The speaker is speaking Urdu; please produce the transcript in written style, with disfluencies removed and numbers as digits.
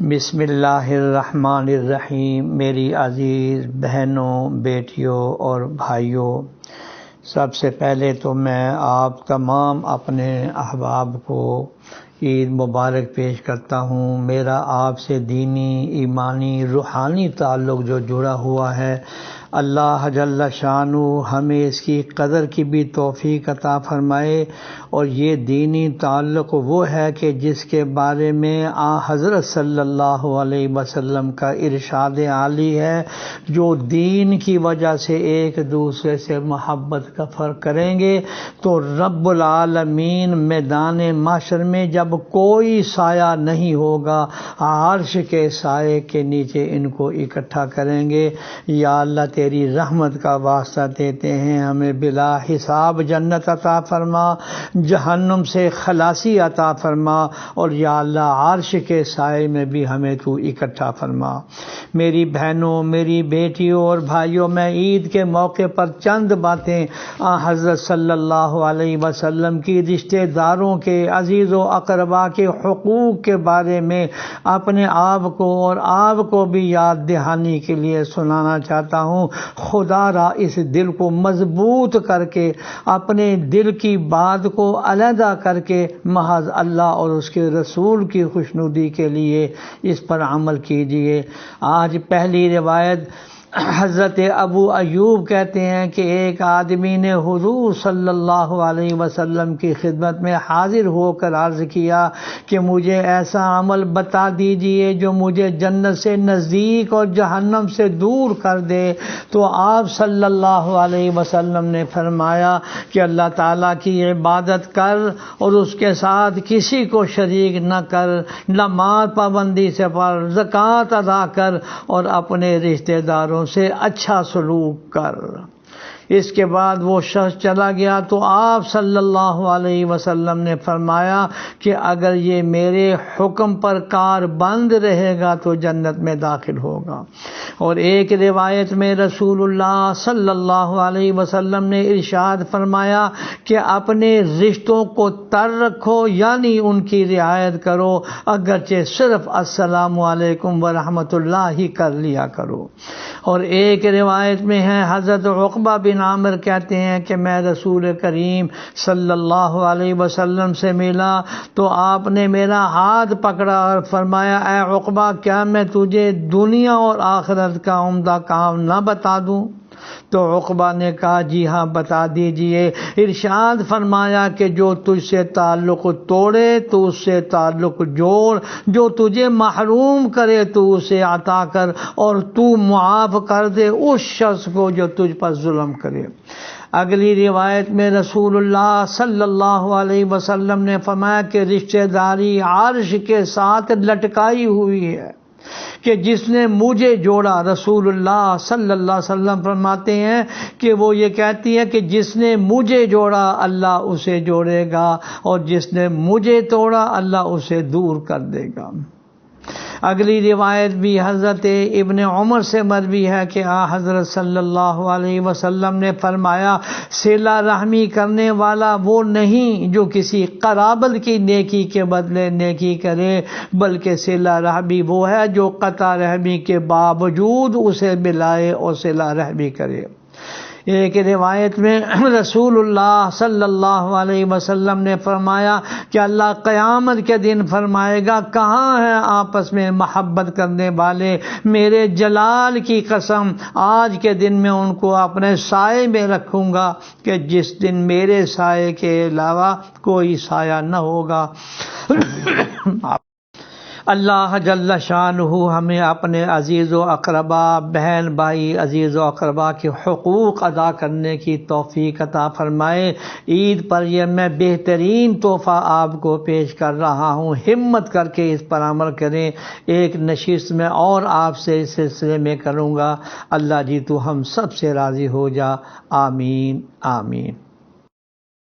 بسم اللہ الرحمن الرحیم۔ میری عزیز بہنوں، بیٹیوں اور بھائیوں، سب سے پہلے تو میں آپ تمام اپنے احباب کو عید مبارک پیش کرتا ہوں۔ میرا آپ سے دینی، ایمانی، روحانی تعلق جو جڑا ہوا ہے، اللہ جل شانہ ہمیں اس کی قدر کی بھی توفیق عطا فرمائے۔ اور یہ دینی تعلق وہ ہے کہ جس کے بارے میں حضرت صلی اللہ علیہ وسلم کا ارشاد عالی ہے، جو دین کی وجہ سے ایک دوسرے سے محبت کا فرق کریں گے تو رب العالمین میدان محشر میں جب کوئی سایہ نہیں ہوگا، عرش کے سائے کے نیچے ان کو اکٹھا کریں گے۔ یا اللہ تیری رحمت کا واسطہ دیتے ہیں، ہمیں بلا حساب جنت عطا فرما، جہنم سے خلاصی عطا فرما، اور یا اللہ عرش کے سائے میں بھی ہمیں تو اکٹھا فرما۔ میری بہنوں، میری بیٹیوں اور بھائیوں، میں عید کے موقع پر چند باتیں حضرت صلی اللہ علیہ وسلم کی رشتہ داروں کے، عزیز و اقربا کے حقوق کے بارے میں اپنے آپ کو اور آپ کو بھی یاد دہانی کے لیے سنانا چاہتا ہوں۔ خدا را اس دل کو مضبوط کر کے، اپنے دل کی بات کو علیحدہ کر کے محض اللہ اور اس کے رسول کی خوشنودی کے لیے اس پر عمل کیجیے۔ آج پہلی روایت حضرت ابو ایوب کہتے ہیں کہ ایک آدمی نے حضور صلی اللہ علیہ وسلم کی خدمت میں حاضر ہو کر عرض کیا کہ مجھے ایسا عمل بتا دیجئے جو مجھے جنت سے نزدیک اور جہنم سے دور کر دے۔ تو آپ صلی اللہ علیہ وسلم نے فرمایا کہ اللہ تعالیٰ کی عبادت کر اور اس کے ساتھ کسی کو شریک نہ کر، نماز پابندی سے پڑھ، زکوٰۃ ادا کر اور اپنے رشتہ داروں سے اچھا سلوک کر۔ اس کے بعد وہ شخص چلا گیا تو آپ صلی اللہ علیہ وسلم نے فرمایا کہ اگر یہ میرے حکم پر کار بند رہے گا تو جنت میں داخل ہوگا۔ اور ایک روایت میں رسول اللہ صلی اللہ علیہ وسلم نے ارشاد فرمایا کہ اپنے رشتوں کو تر رکھو، یعنی ان کی رعایت کرو، اگرچہ صرف السلام علیکم ورحمۃ اللہ ہی کر لیا کرو۔ اور ایک روایت میں ہے، حضرت عقبہ بن عامر کہتے ہیں کہ میں رسول کریم صلی اللہ علیہ وسلم سے ملا تو آپ نے میرا ہاتھ پکڑا اور فرمایا، اے عقبہ، کیا میں تجھے دنیا اور آخرت کا عمدہ کام نہ بتا دوں؟ تو عقبہ نے کہا، جی ہاں بتا دیجئے۔ ارشاد فرمایا کہ جو تجھ سے تعلق توڑے تو اس سے تعلق جوڑ، جو تجھے محروم کرے تو اسے عطا کر، اور تو معاف کر دے اس شخص کو جو تجھ پر ظلم کرے۔ اگلی روایت میں رسول اللہ صلی اللہ علیہ وسلم نے فرمایا کہ رشتہ داری عرش کے ساتھ لٹکائی ہوئی ہے کہ جس نے مجھے جوڑا۔ رسول اللہ صلی اللہ علیہ وسلم فرماتے ہیں کہ وہ یہ کہتی ہے کہ جس نے مجھے جوڑا اللہ اسے جوڑے گا، اور جس نے مجھے توڑا اللہ اسے دور کر دے گا۔ اگلی روایت بھی حضرت ابن عمر سے مروی ہے کہ حضرت صلی اللہ علیہ وسلم نے فرمایا، صلہ رحمی کرنے والا وہ نہیں جو کسی قرابت کی نیکی کے بدلے نیکی کرے، بلکہ صلہ رحمی وہ ہے جو قطع رحمی کے باوجود اسے ملائے اور صلہ رحمی کرے۔ ایک روایت میں رسول اللہ صلی اللہ علیہ وسلم نے فرمایا کہ اللہ قیامت کے دن فرمائے گا، کہاں ہیں آپس میں محبت کرنے والے؟ میرے جلال کی قسم، آج کے دن میں ان کو اپنے سائے میں رکھوں گا کہ جس دن میرے سائے کے علاوہ کوئی سایہ نہ ہوگا۔ اللہ جل شانہ ہمیں اپنے عزیز و اقربا، بہن بھائی، عزیز و اقربا کے حقوق ادا کرنے کی توفیق عطا فرمائے۔ عید پر یہ میں بہترین تحفہ آپ کو پیش کر رہا ہوں، ہمت کر کے اس پر عمل کریں۔ ایک نشست میں اور آپ سے اس سلسلے میں کروں گا۔ اللہ جی تو ہم سب سے راضی ہو جا، آمین آمین۔